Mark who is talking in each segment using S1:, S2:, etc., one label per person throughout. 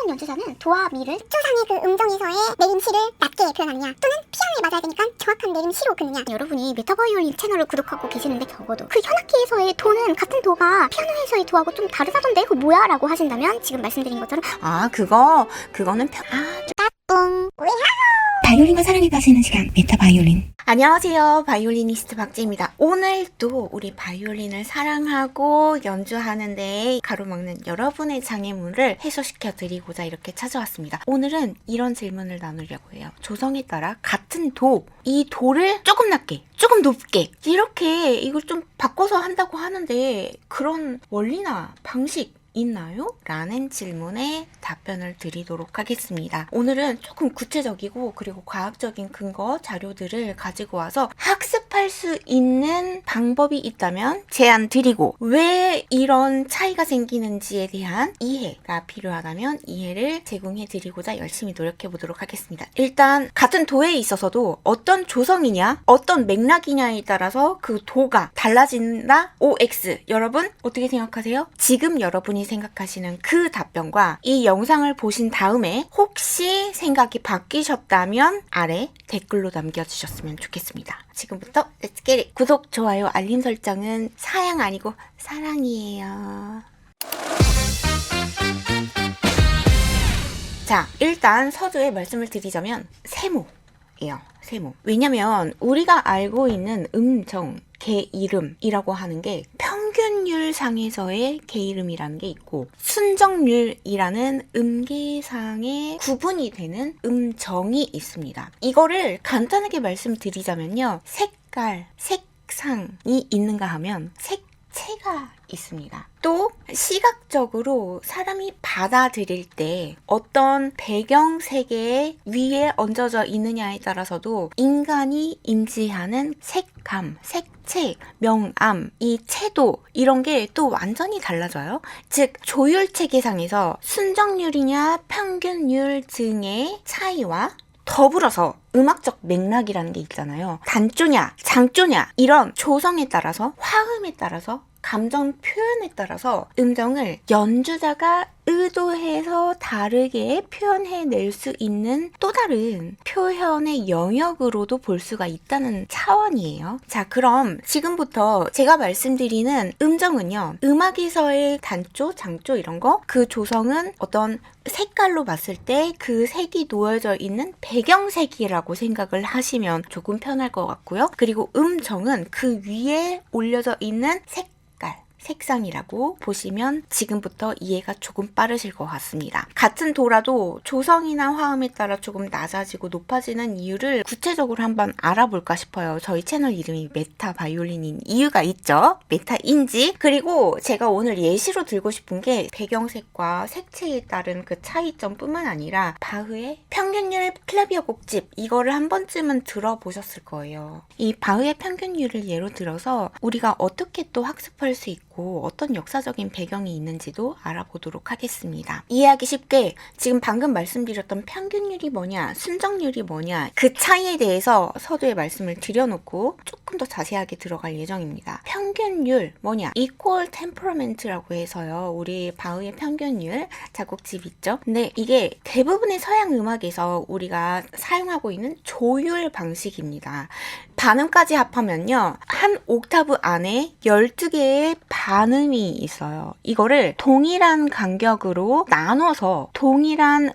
S1: 어떤 연주자는 도와 미를 특조상의 그 음정에서의 내림시를 낮게 표현하느냐, 또는 피아노에 맞아야 되니까 정확한 내림시로 긋느냐. 여러분이 메타바이올린 채널을 구독하고 계시는데 적어도 그 현악기에서의 도는 같은 도가 피아노에서의 도하고 좀 다르다던데 그거 뭐야? 라고 하신다면 지금 말씀드린 것처럼
S2: 그거는
S1: 뿡
S3: 바이올린과 사랑에 빠지는 시간, 메타바이올린.
S2: 안녕하세요. 바이올리니스트 박지입니다. 오늘도 우리 바이올린을 사랑하고 연주하는데 가로막는 여러분의 장애물을 해소시켜 드리고자 이렇게 찾아왔습니다. 오늘은 이런 질문을 나누려고 해요. 조성에 따라 같은 도, 이 도를 조금 낮게, 조금 높게 이렇게 이걸 좀 바꿔서 한다고 하는데 그런 원리나 방식 있나요? 라는 질문에 답변을 드리도록 하겠습니다. 오늘은 조금 구체적이고 그리고 과학적인 근거 자료들을 가지고 와서 학습할 수 있는 방법이 있다면 제안 드리고 왜 이런 차이가 생기는지에 대한 이해가 필요하다면 이해를 제공해 드리고자 열심히 노력해 보도록 하겠습니다. 일단 같은 도에 있어서도 어떤 조성이냐 어떤 맥락이냐에 따라서 그 도가 달라진다. OX 여러분 어떻게 생각하세요? 지금 여러분이 생각하시는 그 답변과 이 영상을 보신 다음에 혹시 생각이 바뀌셨다면 아래 댓글로 남겨주셨으면 좋겠습니다. 지금부터 Let's get it! 구독, 좋아요, 알림 설정은 사양 아니고 사랑이에요. 자, 일단 서두에 말씀을 드리자면 세모예요. 세모. 왜냐면 우리가 알고 있는 음정, 개 이름이라고 하는 게 평균율 상에서의 개 이름이라는 게 있고 순정률이라는 음계상의 구분이 되는 음정이 있습니다. 이거를 간단하게 말씀드리자면요. 색깔, 색상이 있는가 하면 색채가 있습니다. 또 시각적으로 사람이 받아들일 때 어떤 배경색의 위에 얹어져 있느냐에 따라서도 인간이 인지하는 색감, 색채, 명암, 이 채도 이런 게 또 완전히 달라져요. 즉 조율체계상에서 순정률이냐 평균율 등의 차이와 더불어서 음악적 맥락이라는 게 있잖아요. 단조냐, 장조냐 이런 조성에 따라서 화음에 따라서 감정 표현에 따라서 음정을 연주자가 의도해서 다르게 표현해낼 수 있는 또 다른 표현의 영역으로도 볼 수가 있다는 차원이에요. 자, 그럼 지금부터 제가 말씀드리는 음정은요. 음악에서의 단조, 장조 이런 거 그 조성은 어떤 색깔로 봤을 때 그 색이 놓여져 있는 배경색이라고 생각을 하시면 조금 편할 것 같고요. 그리고 음정은 그 위에 올려져 있는 색상이라고 보시면 지금부터 이해가 조금 빠르실 것 같습니다. 같은 도라도 조성이나 화음에 따라 조금 낮아지고 높아지는 이유를 구체적으로 한번 알아볼까 싶어요. 저희 채널 이름이 메타 바이올린인 이유가 있죠. 메타인지. 그리고 제가 오늘 예시로 들고 싶은 게 배경색과 색채에 따른 그 차이점뿐만 아니라 바흐의 평균율 클라비어 곡집 이거를 한 번쯤은 들어보셨을 거예요. 이 바흐의 평균율을 예로 들어서 우리가 어떻게 또 학습할 수 있고 어떤 역사적인 배경이 있는지도 알아보도록 하겠습니다. 이해하기 쉽게 지금 방금 말씀드렸던 평균율이 뭐냐, 순정률이 뭐냐 그 차이에 대해서 서두에 말씀을 드려놓고 조금 더 자세하게 들어갈 예정입니다. 평균율 뭐냐, equal temperament라고 해서요. 우리 바흐의 평균율 작곡집 있죠? 근데 이게 대부분의 서양 음악에서 우리가 사용하고 있는 조율 방식입니다. 반음까지 합하면요. 한 옥타브 안에 12개의 반음이 있어요. 이거를 동일한 간격으로 나눠서 동일한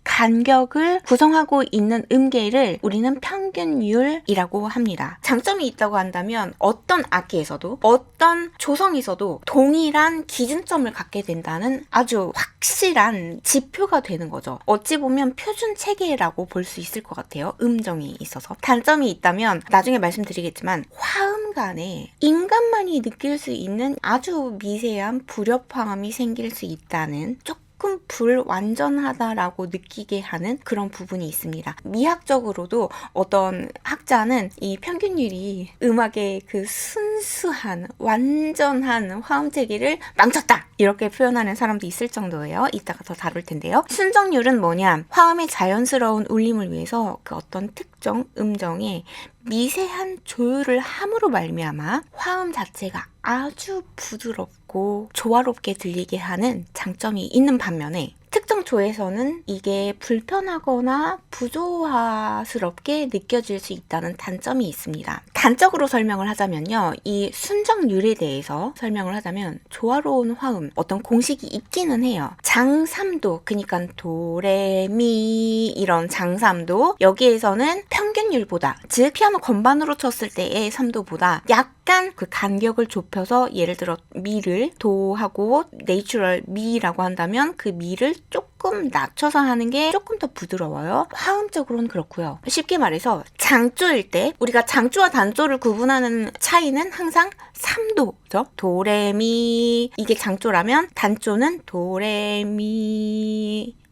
S2: 간격을 구성하고 있는 음계를 우리는 평균율이라고 합니다. 장점이 있다고 한다면 어떤 악기에서도 어떤 조성에서도 동일한 기준점을 갖게 된다는 아주 확실한 지표가 되는 거죠. 어찌 보면 표준 체계라고 볼 수 있을 것 같아요. 음정에 있어서. 단점이 있다면 나중에 말씀드리겠지만 화음 간에 인간만이 느낄 수 있는 아주 미세한 불협화음이 생길 수 있다는 조금 불완전하다라고 느끼게 하는 그런 부분이 있습니다. 미학적으로도 어떤 학자는 이 평균율이 음악의 그 순수한 완전한 화음 체계를 망쳤다 이렇게 표현하는 사람도 있을 정도예요. 이따가 더 다룰 텐데요. 순정률은 뭐냐, 화음의 자연스러운 울림을 위해서 그 어떤 특정 음정에 미세한 조율을 함으로 말미암아 화음 자체가 아주 부드럽고 조화롭게 들리게 하는 장점이 있는 반면에 특정 조에서는 이게 불편하거나 부조화스럽게 느껴질 수 있다는 단점이 있습니다. 단적으로 설명을 하자면요. 이 순정률에 대해서 설명을 하자면 조화로운 화음, 어떤 공식이 있기는 해요. 장3도, 그러니까 도레미 이런 장3도, 여기에서는 평균율보다, 즉 피아노 건반으로 쳤을 때의 3도보다 약간 그 간격을 좁혀서 예를 들어 미를 도하고 내추럴 미라고 한다면 그 미를 조금 낮춰서 하는 게 조금 더 부드러워요. 화음적으로는 그렇고요. 쉽게 말해서 장조일 때 우리가 장조와 단조를 구분하는 차이는 항상 3도죠. 도레미, 이게 장조라면 단조는 도레미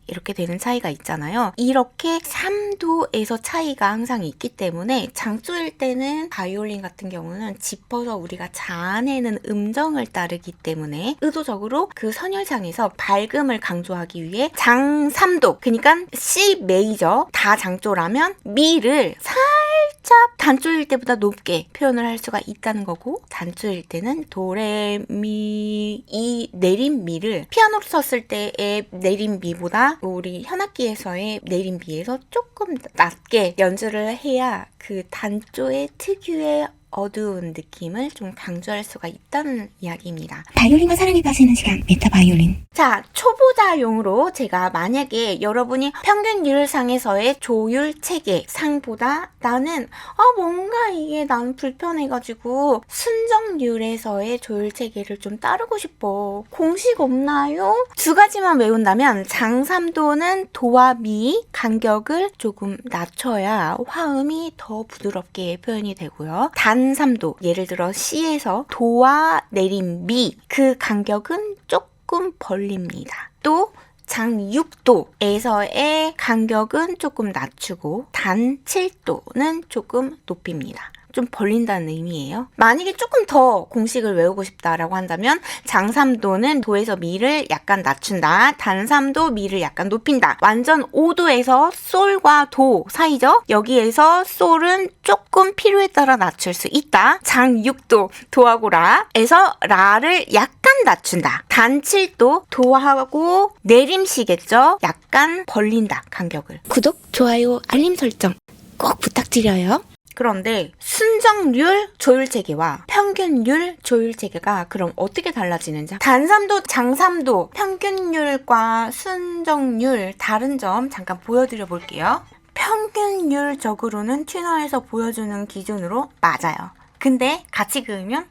S2: 이렇게 되는 차이가 있잖아요. 이렇게 3도에서 차이가 항상 있기 때문에 장조일 때는 바이올린 같은 경우는 짚어서 우리가 자아내는 음정을 따르기 때문에 의도적으로 그 선율상에서 밝음을 강조하기 위해 장 3도, 그러니까 C 메이저 다 장조라면 미를 살짝 단조일 때보다 높게 표현을 할 수가 있다는 거고, 단조일 때는 도레미 이 내린 미를 피아노로 쳤을 때의 내린 미보다 우리 현악기에서의 내린 미에서 조금 낮게 연주를 해야 그 단조의 특유의 어두운 느낌을 좀 강조할 수가 있다는 이야기입니다.
S3: 바이올린과 사랑에 빠지는 시간 메타 바이올린.
S2: 자, 초보자용으로 제가 만약에 여러분이 평균율상에서의 조율 체계 상보다 나는 뭔가 이게 난 불편해가지고 순정률에서의 조율 체계를 좀 따르고 싶어. 공식 없나요? 두 가지만 외운다면 장3도는 도와 미 간격을 조금 낮춰야 화음이 더 부드럽게 표현이 되고요. 단3도, 예를 들어 C에서 도와 내린 미, 그 간격은 조금 벌립니다. 또 장 6도에서의 간격은 조금 낮추고 단 7도는 조금 높입니다. 좀 벌린다는 의미예요. 만약에 조금 더 공식을 외우고 싶다라고 한다면 장 3도는 도에서 미를 약간 낮춘다. 단 3도 미를 약간 높인다. 완전 5도에서 솔과 도 사이죠. 여기에서 솔은 조금 필요에 따라 낮출 수 있다. 장 6도 도하고 라에서 라를 약간 낮춘다. 단 7도 도하고 내림시겠죠. 약간 벌린다. 간격을.
S3: 구독, 좋아요, 알림 설정 꼭 부탁드려요.
S2: 그런데 순정률 조율체계와 평균율 조율체계가 그럼 어떻게 달라지는지, 단3도, 장3도 평균율과 순정률 다른 점 잠깐 보여드려 볼게요. 평균율적으로는 튜너에서 보여주는 기준으로 맞아요. 근데 같이 그으면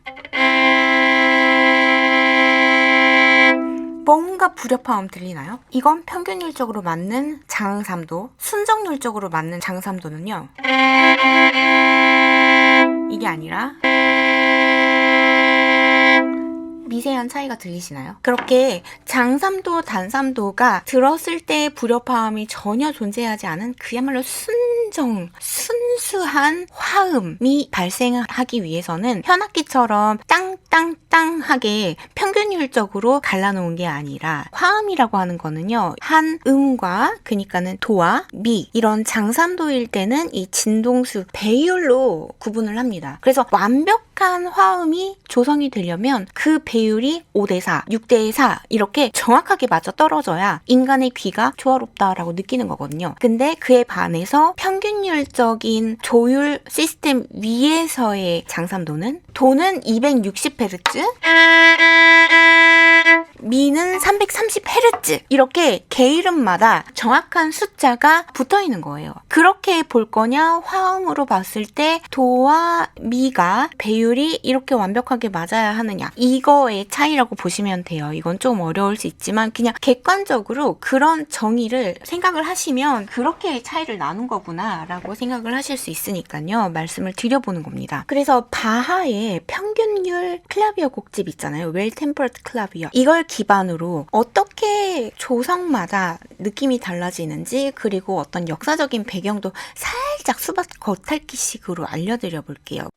S2: 뭔가 불협화음 들리나요? 이건 평균율적으로 맞는 장3도, 순정률적으로 맞는 장3도는요. 이게 아니라 미세한 차이가 들리시나요? 그렇게 장3도, 단3도가 들었을 때 불협화음이 전혀 존재하지 않은 그야말로 순수한 화음이 발생하기 위해서는 현악기처럼 땅땅땅하게 평균율적으로 갈라놓은 게 아니라, 화음이라고 하는 거는요, 한 음과, 그러니까는 도와 미, 이런 장3도일 때는 이 진동수 배율로 구분을 합니다. 그래서 완벽한 화음이 조성이 되려면 그 배율이 5대4, 6대4 이렇게 정확하게 맞아 떨어져야 인간의 귀가 조화롭다라고 느끼는 거거든요. 근데 그에 반해서 평균율적인 조율 시스템 위에서의 장3도는 도는 260Hz, 미는 330Hz 이렇게 개 이름마다 정확한 숫자가 붙어 있는 거예요. 그렇게 볼 거냐, 화음으로 봤을 때 도와 미가 배율이 이렇게 완벽하게 맞아야 하느냐, 이거의 차이라고 보시면 돼요. 이건 좀 어려울 수 있지만 그냥 객관적으로 그런 정의를 생각을 하시면 그렇게 차이를 나눈 거구나 라고 생각을 하실 수 있으니까요. 말씀을 드려보는 겁니다. 그래서 바하의 평균율 클라비어 곡집 있잖아요. 웰 템퍼러드 클라비어, 이걸 기반으로 어떻게 조성마다 느낌이 달라지는지, 그리고 어떤 역사적인 배경도 살짝 수박 겉핥기식으로 알려드려 볼게요.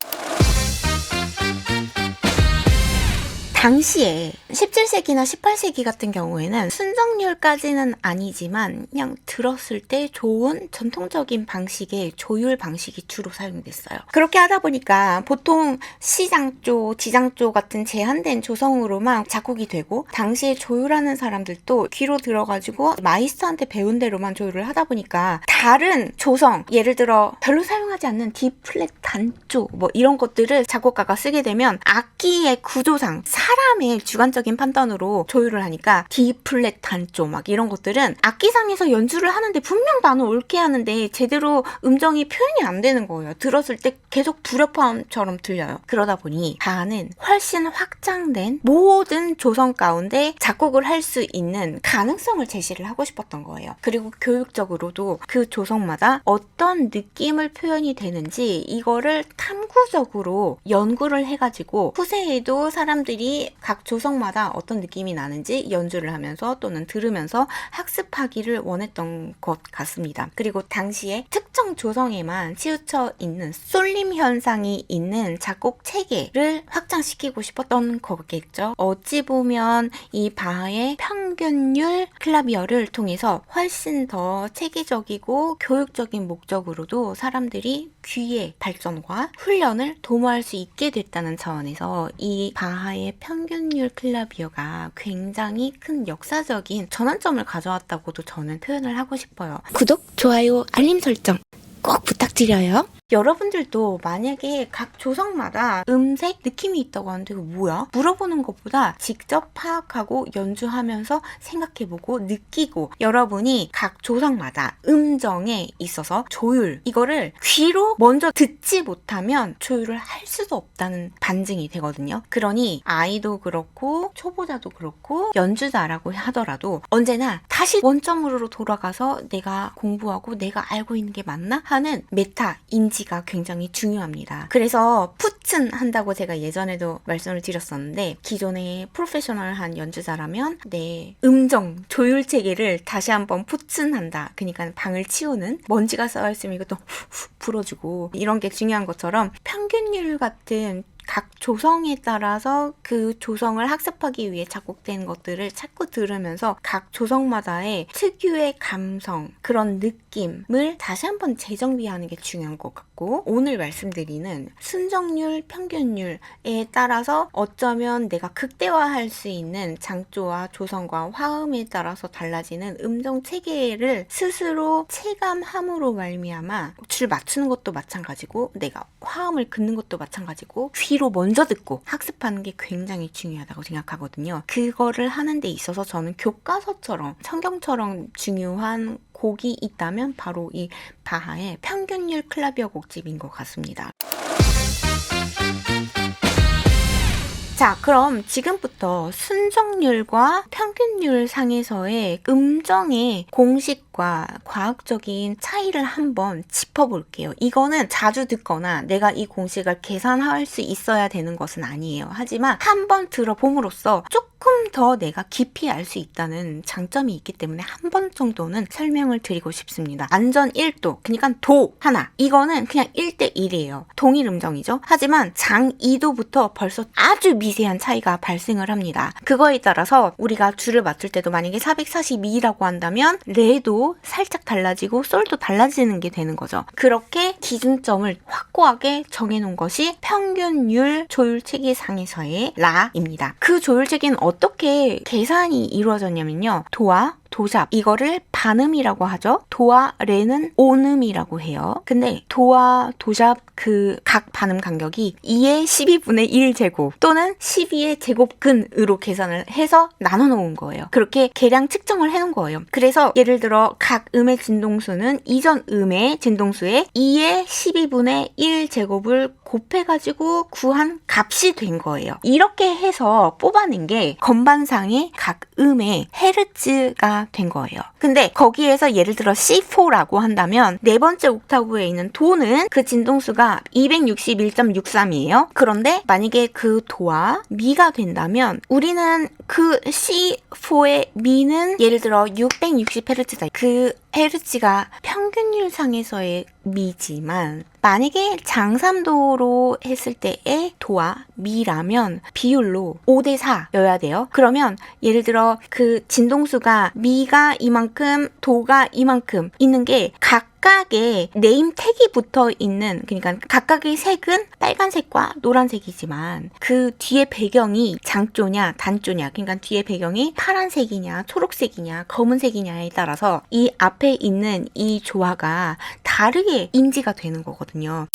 S2: 당시에 17세기나 18세기 같은 경우에는 순정률까지는 아니지만 그냥 들었을 때 좋은 전통적인 방식의 조율 방식이 주로 사용됐어요. 그렇게 하다 보니까 보통 C장조, D장조 같은 제한된 조성으로만 작곡이 되고 당시에 조율하는 사람들도 귀로 들어가지고 마이스터한테 배운 대로만 조율을 하다 보니까 다른 조성, 예를 들어 별로 사용하지 않는 D 플랫 단조 뭐 이런 것들을 작곡가가 쓰게 되면 악기의 구조상 사람의 주관적인 판단으로 조율을 하니까 D 플랫 단조 막 이런 것들은 악기상에서 연주를 하는데 분명 나는 옳게 하는데 제대로 음정이 표현이 안 되는 거예요. 들었을 때 계속 불협화음처럼 들려요. 그러다 보니 바하는 훨씬 확장된 모든 조성 가운데 작곡을 할 수 있는 가능성을 제시를 하고 싶었던 거예요. 그리고 교육적으로도 그 조성마다 어떤 느낌을 표현이 되는지 이거를 탐구적으로 연구를 해가지고 후세에도 사람들이 각 조성마다 어떤 느낌이 나는지 연주를 하면서 또는 들으면서 학습하기를 원했던 것 같습니다. 그리고 당시에 특정 조성에만 치우쳐 있는 쏠림 현상이 있는 작곡 체계를 확장시키고 싶었던 거겠죠. 어찌 보면 이 바하의 평균율 클라비어를 통해서 훨씬 더 체계적이고 교육적인 목적으로도 사람들이 귀의 발전과 훈련을 도모할 수 있게 됐다는 차원에서 이 바하의 평균율 클라비어가 굉장히 큰 역사적인 전환점을 가져왔다고도 저는 표현을 하고 싶어요.
S3: 구독, 좋아요, 알림 설정 꼭 부탁드려요.
S2: 여러분들도 만약에 각 조성마다 음색 느낌이 있다고 하는데 이거 뭐야? 물어보는 것보다 직접 파악하고 연주하면서 생각해보고 느끼고 여러분이 각 조성마다 음정에 있어서 조율 이거를 귀로 먼저 듣지 못하면 조율을 할 수도 없다는 반증이 되거든요. 그러니 아이도 그렇고 초보자도 그렇고 연주자라고 하더라도 언제나 다시 원점으로 돌아가서 내가 공부하고 내가 알고 있는 게 맞나 하는 메타 인지 가 굉장히 중요합니다. 그래서 푸튼 한다고 제가 예전에도 말씀을 드렸었는데 기존의 프로페셔널한 연주자라면 내 음정 조율 체계를 다시 한번 푸튼한다. 그러니까 방을 치우는 먼지가 쌓여있으면 이것도 훅 불어주고 이런 게 중요한 것처럼 평균율 같은 각 조성에 따라서 그 조성을 학습하기 위해 작곡된 것들을 자꾸 들으면서 각 조성마다의 특유의 감성, 그런 느낌을 다시 한번 재정비하는 게 중요한 것 같고 오늘 말씀드리는 순정률, 평균율에 따라서 어쩌면 내가 극대화할 수 있는 장조와 조성과 화음에 따라서 달라지는 음정 체계를 스스로 체감함으로 말미암아 줄 맞추는 것도 마찬가지고 내가 화음을 긋는 것도 마찬가지고 귀로 먼저 듣고 학습하는 게 굉장히 중요하다고 생각하거든요. 그거를 하는 데 있어서 저는 교과서처럼 성경처럼 중요한 곡이 있다면 바로 이 바하의 평균율 클라비어 곡집인 것 같습니다. 자, 그럼 지금부터 순정률과 평균율 상에서의 음정의 공식과 과학적인 차이를 한번 짚어볼게요. 이거는 자주 듣거나 내가 이 공식을 계산할 수 있어야 되는 것은 아니에요. 하지만 한번 들어봄으로써 조금 더 내가 깊이 알 수 있다는 장점이 있기 때문에 한 번 정도는 설명을 드리고 싶습니다. 완전 1도, 그러니까 도 하나. 이거는 그냥 1대 1이에요. 동일 음정이죠. 하지만 장 2도부터 벌써 아주 미세한 차이가 발생을 합니다. 그거에 따라서 우리가 줄을 맞출 때도 만약에 442라고 한다면 레도 살짝 달라지고 솔도 달라지는 게 되는 거죠. 그렇게 기준점을 확고하게 정해놓은 것이 평균율 조율체계상에서의 라입니다. 그 조율체계는 어떻게 계산이 이루어졌냐면요. 도와 도잡 이거를 반음이라고 하죠. 도와 레는 온음이라고 해요. 근데 도와 도잡 그 각 반음 간격이 2의 12분의 1 제곱 또는 12의 제곱근으로 계산을 해서 나눠 놓은 거예요. 그렇게 계량 측정을 해 놓은 거예요. 그래서 예를 들어 각 음의 진동수는 이전 음의 진동수에 2의 12분의 1 제곱을 곱해가지고 구한 값이 된 거예요. 이렇게 해서 뽑아낸 게 건반상의 각 음의 헤르츠가 된 거예요. 근데 거기에서 예를 들어 C4라고 한다면 네 번째 옥타브에 있는 도는 그 진동수가 261.63이에요. 그런데 만약에 그 도와 미가 된다면 우리는 그 C4의 미는 예를 들어 660Hz다. 그 헤르츠가 평균율상에서의 미지만 만약에 장삼도로 했을 때의 도와 미라면 비율로 5대4여야 돼요. 그러면 예를 들어 그 진동수가 미가 이만큼 도가 이만큼 있는 게 각각의 네임 태기 붙어 있는, 그러니까 각각의 색은 빨간색과 노란색이지만 그 뒤에 배경이 장조냐 단조냐, 그러니까 뒤에 배경이 파란색이냐 초록색이냐 검은색이냐에 따라서 이 앞에 있는 이 조화가 다르게 인지가 되는 거거든요.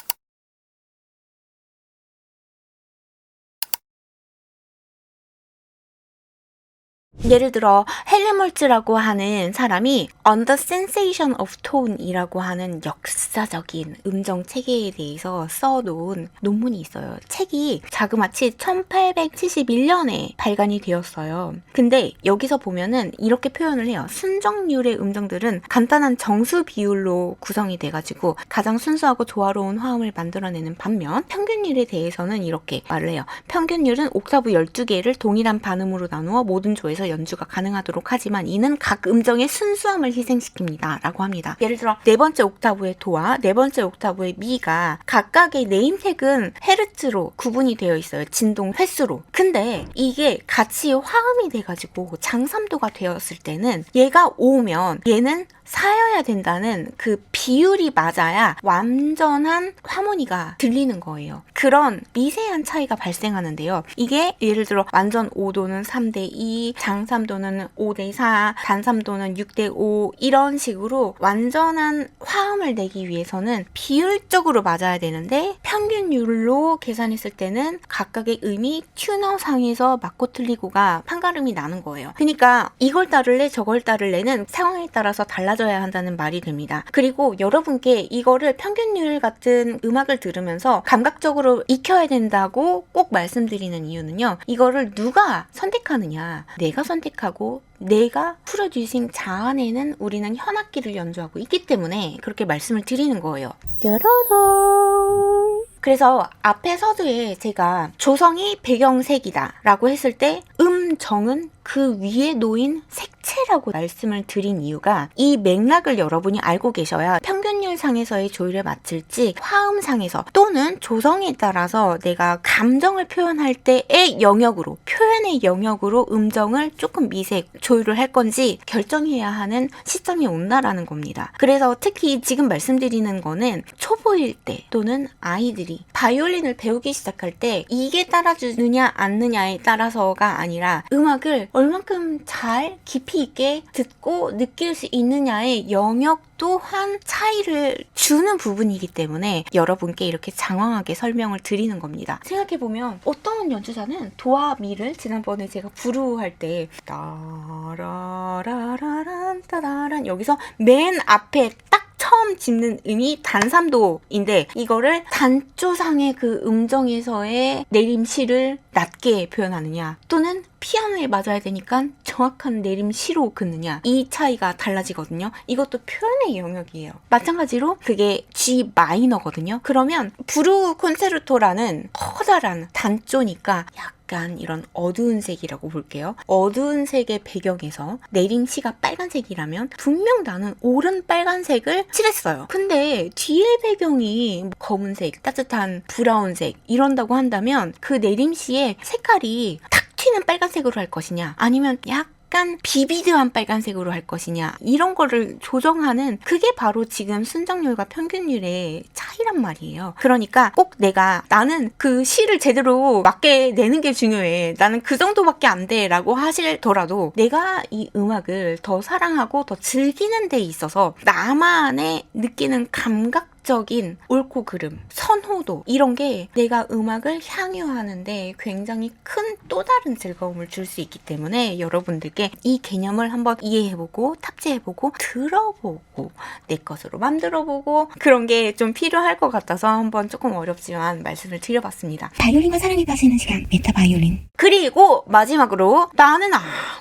S2: 예를 들어 헬레몰츠라고 하는 사람이 On the Sensation of Tone이라고 하는 역사적인 음정 체계에 대해서 써놓은 논문이 있어요. 책이 자그마치 1871년에 발간이 되었어요. 근데 여기서 보면은 이렇게 표현을 해요. 순정률의 음정들은 간단한 정수 비율로 구성이 돼가지고 가장 순수하고 조화로운 화음을 만들어내는 반면 평균율에 대해서는 이렇게 말을 해요. 평균율은 옥타브 12개를 동일한 반음으로 나누어 모든 조에서 연주가 가능하도록 하지만 이는 각 음정의 순수함을 희생시킵니다 라고 합니다. 예를 들어 네 번째 옥타브의 도와 네 번째 옥타브의 미가 각각의 네임택은 헤르츠로 구분이 되어 있어요. 진동 횟수로. 근데 이게 같이 화음이 돼가지고 장삼도가 되었을 때는 얘가 5면 얘는 4여야 된다는 그 비율이 맞아야 완전한 하모니가 들리는 거예요. 그런 미세한 차이가 발생하는데요. 이게 예를 들어 완전 5도는 3대2, 장삼도는 5대4, 단삼도는 6대5 이런 식으로 완전한 화음을 내기 위해서는 비율적으로 맞아야 되는데 평균율로 계산했을 때는 각각의 음이 튜너상에서 맞고 틀리고가 판가름이 나는 거예요. 그러니까 이걸 따를래 저걸 따를래는 상황에 따라서 달라져야 한다는 말이 됩니다. 그리고 여러분께 이거를 평균율 같은 음악을 들으면서 감각적으로 익혀야 된다고 꼭 말씀드리는 이유는요. 이거를 누가 선택하느냐. 내가 선택하고 내가 프로듀싱 자안에는 우리는 현악기를 연주하고 있기 때문에 그렇게 말씀을 드리는 거예요. 뾰로롱. 그래서 앞에 서두에 제가 조성이 배경색이다 라고 했을 때 음정은 그 위에 놓인 색채라고 말씀을 드린 이유가 이 맥락을 여러분이 알고 계셔야 평균율상에서의 조율에 맞출지 화음상에서 또는 조성에 따라서 내가 감정을 표현할 때의 영역으로 표현의 영역으로 음정을 조금 미색 조율을 할 건지 결정해야 하는 시점이 온다라는 겁니다. 그래서 특히 지금 말씀드리는 거는 초보일 때 또는 아이들이 바이올린을 배우기 시작할 때 이게 따라주느냐 않느냐에 따라서가 아니라 음악을 얼만큼 잘 깊이 있게 듣고 느낄 수 있느냐의 영역 또한 차이를 주는 부분이기 때문에 여러분께 이렇게 장황하게 설명을 드리는 겁니다. 생각해보면 어떤 연주자는 도와 미를 지난번에 제가 부르할 때 따라라라란 따라란 여기서 맨 앞에 딱 처음 짚는 음이 단삼도인데 이거를 단조상의 그 음정에서의 내림시를 낮게 표현하느냐 또는 피아노에 맞아야 되니까 정확한 내림시로 긋느냐 이 차이가 달라지거든요. 이것도 표현의 영역이에요. 마찬가지로 그게 G 마이너거든요. 그러면 브루 콘체르토라는 커다란 단조니까 약간 이런 어두운 색이라고 볼게요. 어두운 색의 배경에서 내림시가 빨간색이라면 분명 나는 옳은 빨간색을 칠했어요. 근데 뒤에 배경이 검은색, 따뜻한 브라운색 이런다고 한다면 그 내림시의 색깔이 탁 튀는 빨간색으로 할 것이냐 아니면 약간 비비드한 빨간색으로 할 것이냐 이런 거를 조정하는 그게 바로 지금 순정률과 평균률의 차이란 말이에요. 그러니까 꼭 나는 그 시를 제대로 맞게 내는 게 중요해. 나는 그 정도밖에 안 돼 라고 하시더라도 내가 이 음악을 더 사랑하고 더 즐기는 데 있어서 나만의 느끼는 감각적인 옳고 그름, 선호도 이런 게 내가 음악을 향유하는데 굉장히 큰 또 다른 즐거움을 줄 수 있기 때문에 여러분들께 이 개념을 한번 이해해보고 탑재해보고 들어보고 내 것으로 만들어보고 그런 게 좀 필요할 것 같아서 한번 조금 어렵지만 말씀을 드려봤습니다.
S3: 바이올린과 사랑에 빠지는 시간 메타 바이올린.
S2: 그리고 마지막으로 나는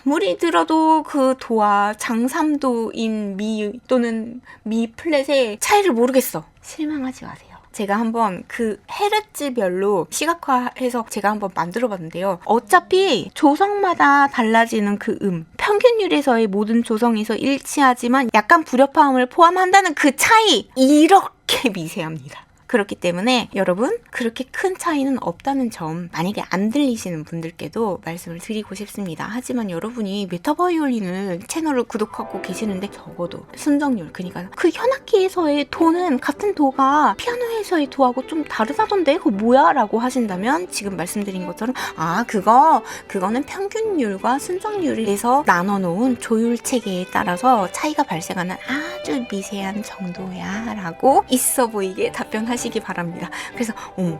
S2: 아무리 들어도 그 도와 장삼도인 미 또는 미 플랫의 차이를 모르겠어. 실망하지 마세요. 제가 한번 그 헤르츠별로 시각화해서 제가 한번 만들어 봤는데요. 어차피 조성마다 달라지는 그 평균율에서의 모든 조성에서 일치하지만 약간 불협화음을 포함한다는 그 차이, 이렇게 미세합니다. 그렇기 때문에 여러분, 그렇게 큰 차이는 없다는 점 만약에 안 들리시는 분들께도 말씀을 드리고 싶습니다. 하지만 여러분이 메타바이올린을 채널을 구독하고 계시는데 적어도 순정률, 그러니까 그 현악기에서의 도는 같은 도가 피아노에서의 도하고 좀 다르다던데 그거 뭐야? 라고 하신다면 지금 말씀드린 것처럼 그거는 평균율과 순정률에서 나눠놓은 조율 체계에 따라서 차이가 발생하는 아주 미세한 정도야 라고 있어 보이게 답변하시기 바랍니다. 그래서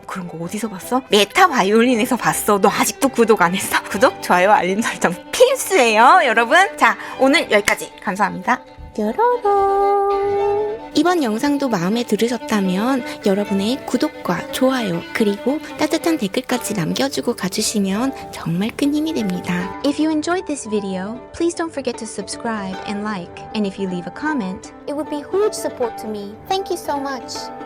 S2: 그런 거 어디서 봤어? 메타바이올린에서 봤어. 너 아직도 구독 안 했어? 구독, 좋아요, 알림 설정 필수예요, 여러분. 자, 오늘 여기까지. 감사합니다. 뾰로롱. 이번 영상도 마음에 들으셨다면 여러분의 구독과 좋아요 그리고 따뜻한 댓글까지 남겨주고 가주시면 정말 큰 힘이 됩니다.
S4: If you enjoyed this video, please don't forget to subscribe and like. And if you leave a comment,
S1: It would be huge support to me. Thank you so much.